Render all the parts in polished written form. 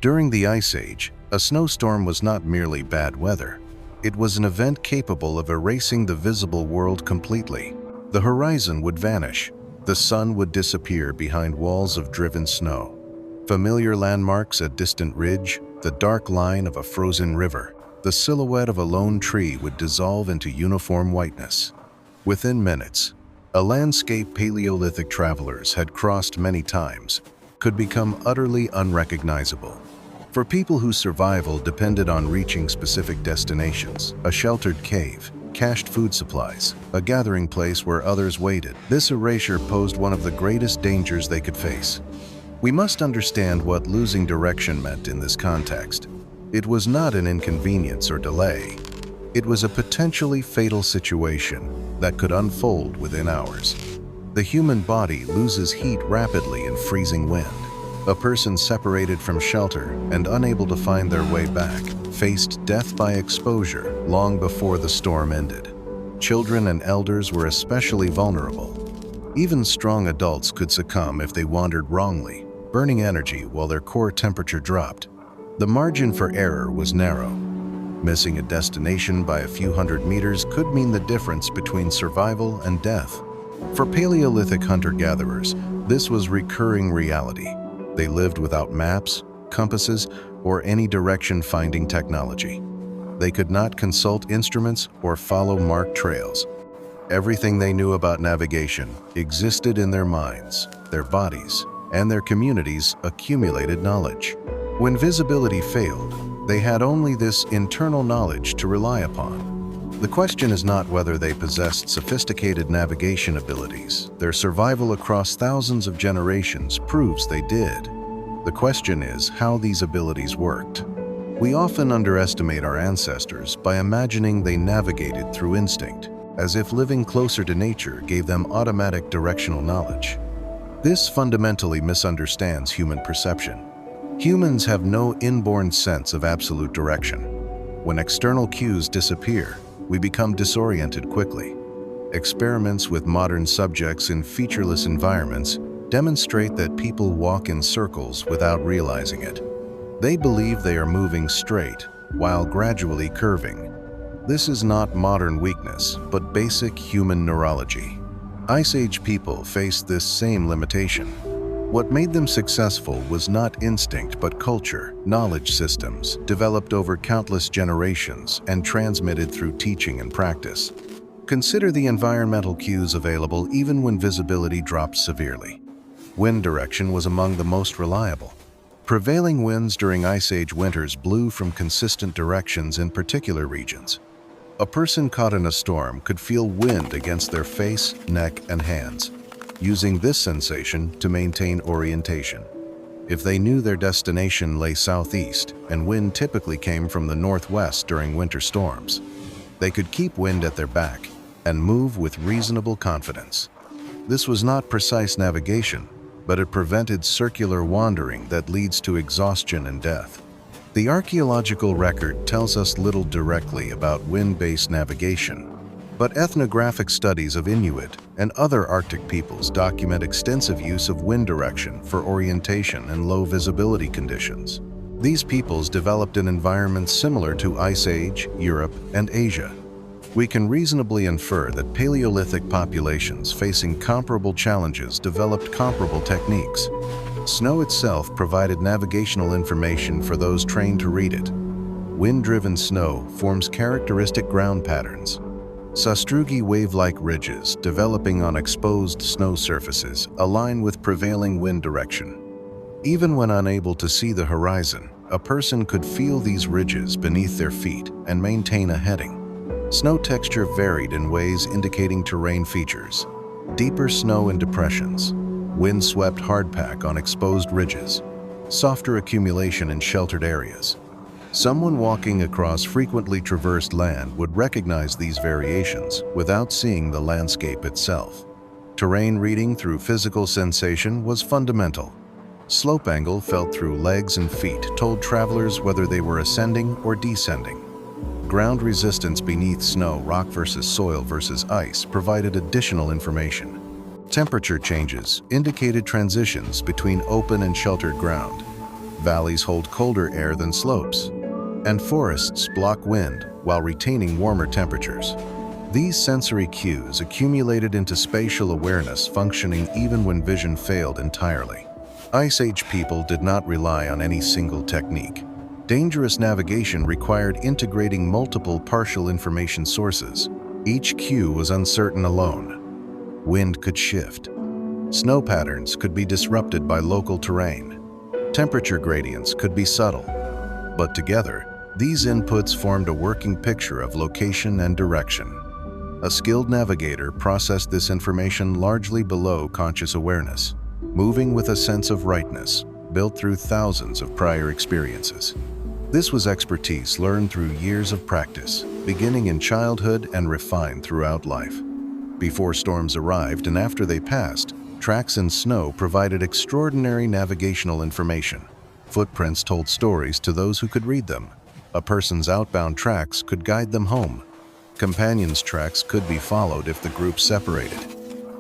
During the Ice Age, a snowstorm was not merely bad weather. It was an event capable of erasing the visible world completely. The horizon would vanish. The sun would disappear behind walls of driven snow. Familiar landmarks, a distant ridge, the dark line of a frozen river, the silhouette of a lone tree would dissolve into uniform whiteness. Within minutes, a landscape Paleolithic travelers had crossed many times could become utterly unrecognizable. For people whose survival depended on reaching specific destinations, a sheltered cave, cached food supplies, a gathering place where others waited, this erasure posed one of the greatest dangers they could face. We must understand what losing direction meant in this context. It was not an inconvenience or delay. It was a potentially fatal situation that could unfold within hours. The human body loses heat rapidly in freezing wind. A person separated from shelter and unable to find their way back faced death by exposure long before the storm ended. Children and elders were especially vulnerable. Even strong adults could succumb if they wandered wrongly, burning energy while their core temperature dropped. The margin for error was narrow. Missing a destination by a few hundred meters could mean the difference between survival and death. For Paleolithic hunter-gatherers, this was recurring reality. They lived without maps, compasses, or any direction-finding technology. They could not consult instruments or follow marked trails. Everything they knew about navigation existed in their minds, their bodies, and their communities' accumulated knowledge. When visibility failed, they had only this internal knowledge to rely upon. The question is not whether they possessed sophisticated navigation abilities. Their survival across thousands of generations proves they did. The question is how these abilities worked. We often underestimate our ancestors by imagining they navigated through instinct, as if living closer to nature gave them automatic directional knowledge. This fundamentally misunderstands human perception. Humans have no inborn sense of absolute direction. When external cues disappear, we become disoriented quickly. Experiments with modern subjects in featureless environments demonstrate that people walk in circles without realizing it. They believe they are moving straight while gradually curving. This is not modern weakness, but basic human neurology. Ice Age people faced this same limitation. What made them successful was not instinct but culture, knowledge systems developed over countless generations and transmitted through teaching and practice. Consider the environmental cues available even when visibility dropped severely. Wind direction was among the most reliable. Prevailing winds during Ice Age winters blew from consistent directions in particular regions. A person caught in a storm could feel wind against their face, neck, and hands, using this sensation to maintain orientation. If they knew their destination lay southeast and wind typically came from the northwest during winter storms, they could keep wind at their back and move with reasonable confidence. This was not precise navigation, but it prevented circular wandering that leads to exhaustion and death. The archaeological record tells us little directly about wind-based navigation, but ethnographic studies of Inuit and other Arctic peoples document extensive use of wind direction for orientation in low visibility conditions. These peoples developed in environments similar to Ice Age, Europe, and Asia. We can reasonably infer that Paleolithic populations facing comparable challenges developed comparable techniques. Snow itself provided navigational information for those trained to read it. Wind-driven snow forms characteristic ground patterns. Sastrugi wave-like ridges developing on exposed snow surfaces align with prevailing wind direction. Even when unable to see the horizon, a person could feel these ridges beneath their feet and maintain a heading. Snow texture varied in ways indicating terrain features. Deeper snow in depressions, wind-swept hardpack on exposed ridges, softer accumulation in sheltered areas. Someone walking across frequently traversed land would recognize these variations without seeing the landscape itself. Terrain reading through physical sensation was fundamental. Slope angle felt through legs and feet told travelers whether they were ascending or descending. Ground resistance beneath snow, rock versus soil versus ice, provided additional information. Temperature changes indicated transitions between open and sheltered ground. Valleys hold colder air than slopes, and forests block wind while retaining warmer temperatures. These sensory cues accumulated into spatial awareness, functioning even when vision failed entirely. Ice Age people did not rely on any single technique. Dangerous navigation required integrating multiple partial information sources. Each cue was uncertain alone. Wind could shift. Snow patterns could be disrupted by local terrain. Temperature gradients could be subtle. But together, these inputs formed a working picture of location and direction. A skilled navigator processed this information largely below conscious awareness, moving with a sense of rightness, built through thousands of prior experiences. This was expertise learned through years of practice, beginning in childhood and refined throughout life. Before storms arrived and after they passed, tracks in snow provided extraordinary navigational information. Footprints told stories to those who could read them. A person's outbound tracks could guide them home. Companions' tracks could be followed if the group separated.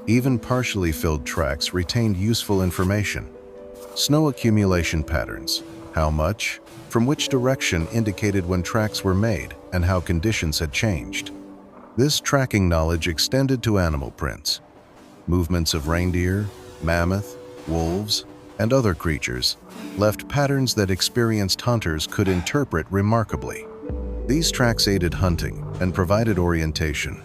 Even partially filled tracks retained useful information. Snow accumulation patterns, how much, from which direction indicated when tracks were made and how conditions had changed. This tracking knowledge extended to animal prints. Movements of reindeer, mammoth, wolves, and other creatures left patterns that experienced hunters could interpret remarkably. These tracks aided hunting and provided orientation.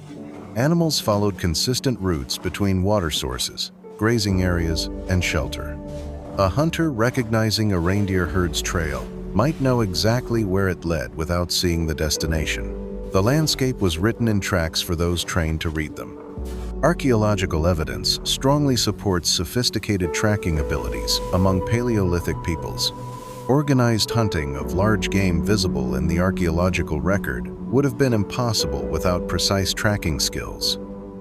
Animals followed consistent routes between water sources, grazing areas, and shelter. A hunter recognizing a reindeer herd's trail might know exactly where it led without seeing the destination. The landscape was written in tracks for those trained to read them. Archaeological evidence strongly supports sophisticated tracking abilities among Paleolithic peoples. Organized hunting of large game visible in the archaeological record would have been impossible without precise tracking skills.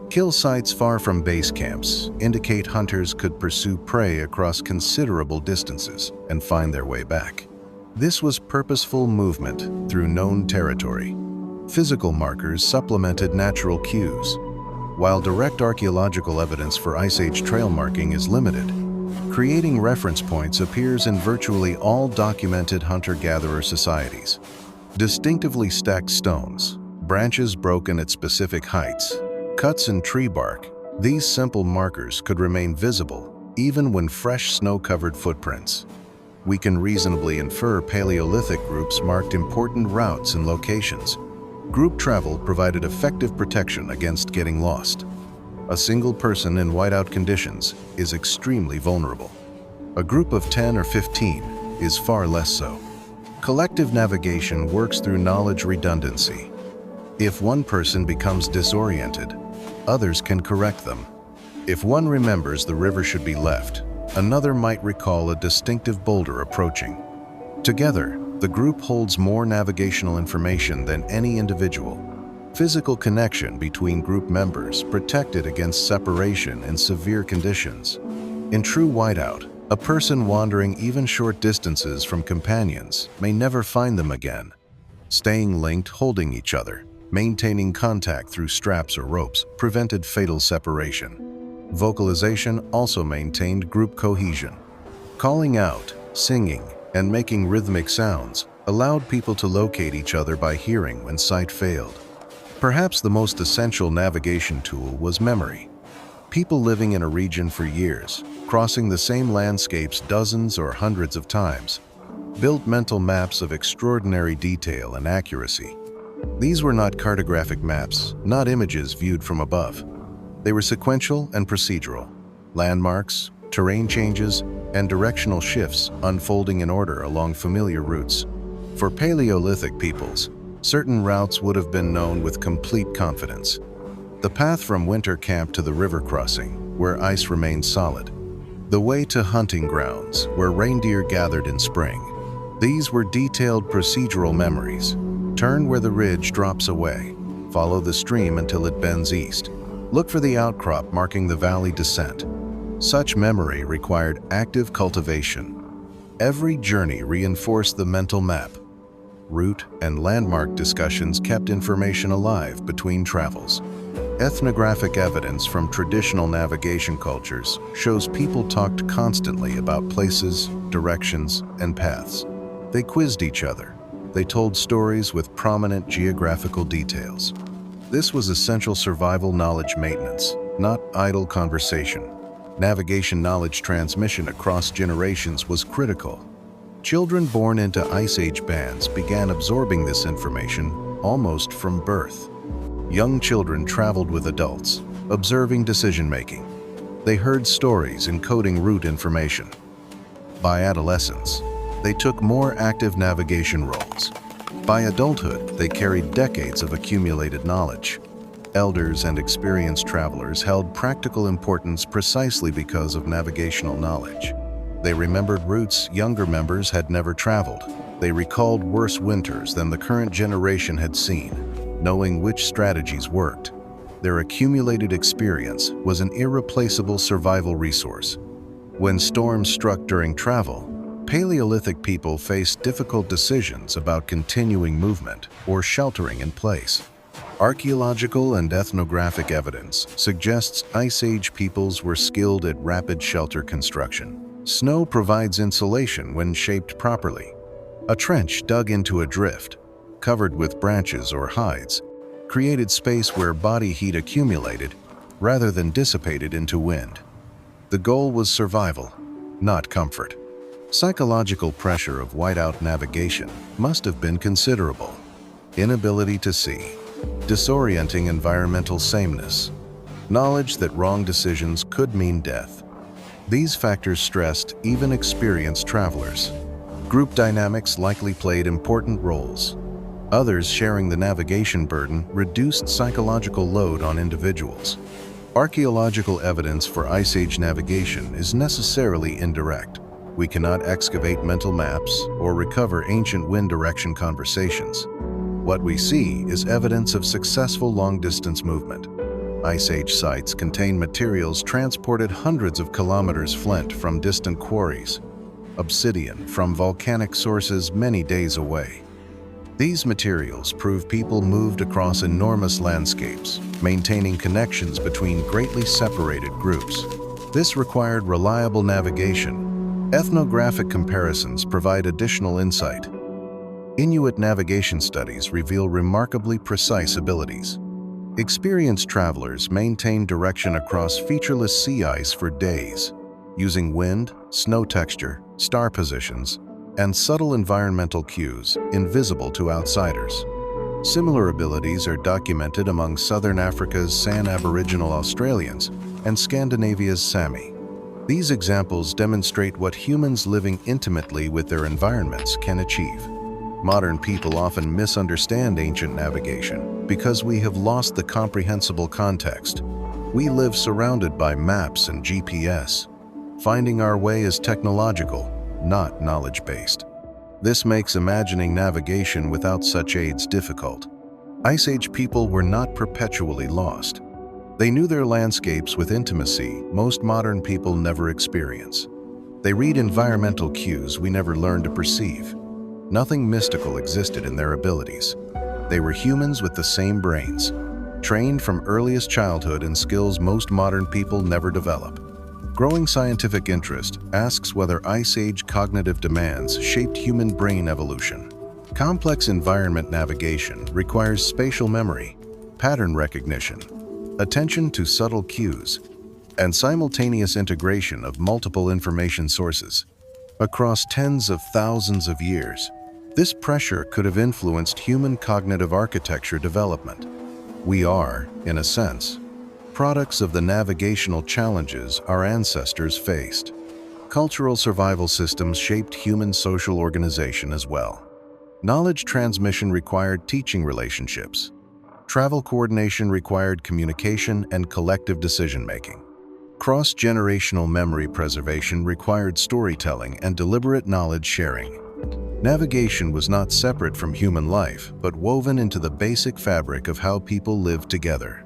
Kill sites far from base camps indicate hunters could pursue prey across considerable distances and find their way back. This was purposeful movement through known territory. Physical markers supplemented natural cues. While direct archaeological evidence for Ice Age trail marking is limited, creating reference points appears in virtually all documented hunter-gatherer societies. Distinctively stacked stones, branches broken at specific heights, cuts in tree bark, these simple markers could remain visible even when fresh snow-covered footprints. We can reasonably infer Paleolithic groups marked important routes and locations. Group travel provided effective protection against getting lost. A single person in whiteout conditions is extremely vulnerable. A group of 10 or 15 is far less so. Collective navigation works through knowledge redundancy. If one person becomes disoriented, others can correct them. If one remembers the river should be left, another might recall a distinctive boulder approaching. Together, the group holds more navigational information than any individual. Physical connection between group members protected against separation in severe conditions. In true whiteout, a person wandering even short distances from companions may never find them again. Staying linked, holding each other, maintaining contact through straps or ropes prevented fatal separation. Vocalization also maintained group cohesion. Calling out, singing, and making rhythmic sounds allowed people to locate each other by hearing when sight failed. Perhaps the most essential navigation tool was memory. People living in a region for years, crossing the same landscapes dozens or hundreds of times, built mental maps of extraordinary detail and accuracy. These were not cartographic maps, not images viewed from above. They were sequential and procedural. Landmarks, terrain changes, and directional shifts unfolding in order along familiar routes. For Paleolithic peoples, certain routes would have been known with complete confidence. The path from winter camp to the river crossing, where ice remained solid. The way to hunting grounds, where reindeer gathered in spring. These were detailed procedural memories. Turn where the ridge drops away. Follow the stream until it bends east. Look for the outcrop marking the valley descent. Such memory required active cultivation. Every journey reinforced the mental map. Route and landmark discussions kept information alive between travels. Ethnographic evidence from traditional navigation cultures shows people talked constantly about places, directions, and paths. They quizzed each other. They told stories with prominent geographical details. This was essential survival knowledge maintenance, not idle conversation. Navigation knowledge transmission across generations was critical. Children born into Ice Age bands began absorbing this information almost from birth. Young children traveled with adults, observing decision-making. They heard stories encoding route information. By adolescence, they took more active navigation roles. By adulthood, they carried decades of accumulated knowledge. Elders and experienced travelers held practical importance precisely because of navigational knowledge. They remembered routes younger members had never traveled. They recalled worse winters than the current generation had seen, knowing which strategies worked. Their accumulated experience was an irreplaceable survival resource. When storms struck during travel, Paleolithic people faced difficult decisions about continuing movement or sheltering in place. Archaeological and ethnographic evidence suggests Ice Age peoples were skilled at rapid shelter construction. Snow provides insulation when shaped properly. A trench dug into a drift, covered with branches or hides, created space where body heat accumulated rather than dissipated into wind. The goal was survival, not comfort. Psychological pressure of whiteout navigation must have been considerable. Inability to see, disorienting environmental sameness, knowledge that wrong decisions could mean death. These factors stressed even experienced travelers. Group dynamics likely played important roles. Others sharing the navigation burden reduced psychological load on individuals. Archaeological evidence for Ice Age navigation is necessarily indirect. We cannot excavate mental maps or recover ancient wind direction conversations. What we see is evidence of successful long-distance movement. Ice Age sites contain materials transported hundreds of kilometers flint from distant quarries, obsidian from volcanic sources many days away. These materials prove people moved across enormous landscapes, maintaining connections between greatly separated groups. This required reliable navigation. Ethnographic comparisons provide additional insight. Inuit navigation studies reveal remarkably precise abilities. Experienced travelers maintain direction across featureless sea ice for days, using wind, snow texture, star positions, and subtle environmental cues invisible to outsiders. Similar abilities are documented among Southern Africa's San Aboriginal Australians and Scandinavia's Sami. These examples demonstrate what humans living intimately with their environments can achieve. Modern people often misunderstand ancient navigation because we have lost the comprehensible context. We live surrounded by maps and GPS. Finding our way is technological, not knowledge-based. This makes imagining navigation without such aids difficult. Ice Age people were not perpetually lost. They knew their landscapes with intimacy most modern people never experience. They read environmental cues we never learn to perceive. Nothing mystical existed in their abilities. They were humans with the same brains, trained from earliest childhood in skills most modern people never develop. Growing scientific interest asks whether Ice Age cognitive demands shaped human brain evolution. Complex environment navigation requires spatial memory, pattern recognition, attention to subtle cues, and simultaneous integration of multiple information sources. Across tens of thousands of years, this pressure could have influenced human cognitive architecture development. We are, in a sense, products of the navigational challenges our ancestors faced. Cultural survival systems shaped human social organization as well. Knowledge transmission required teaching relationships. Travel coordination required communication and collective decision-making. Cross-generational memory preservation required storytelling and deliberate knowledge sharing. Navigation was not separate from human life, but woven into the basic fabric of how people lived together.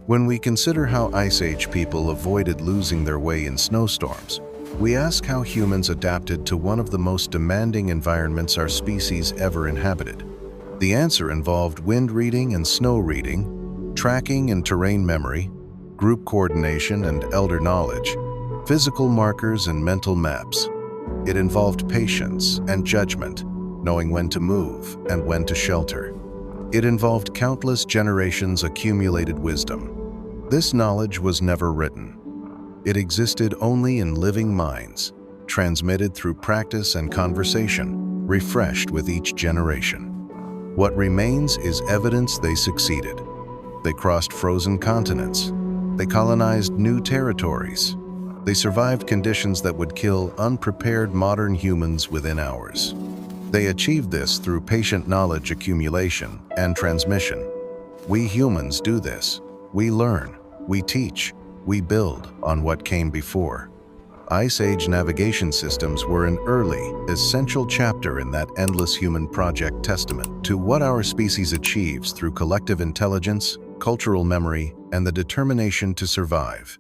When we consider how Ice Age people avoided losing their way in snowstorms, we ask how humans adapted to one of the most demanding environments our species ever inhabited. The answer involved wind reading and snow reading, tracking and terrain memory, group coordination and elder knowledge, physical markers and mental maps. It involved patience and judgment, knowing when to move and when to shelter. It involved countless generations' accumulated wisdom. This knowledge was never written. It existed only in living minds, transmitted through practice and conversation, refreshed with each generation. What remains is evidence they succeeded. They crossed frozen continents. They colonized new territories. They survived conditions that would kill unprepared modern humans within hours. They achieved this through patient knowledge accumulation and transmission. We humans do this. We learn, we teach, we build on what came before. Ice Age navigation systems were an early, essential chapter in that endless human project, testament to what our species achieves through collective intelligence, cultural memory, and the determination to survive.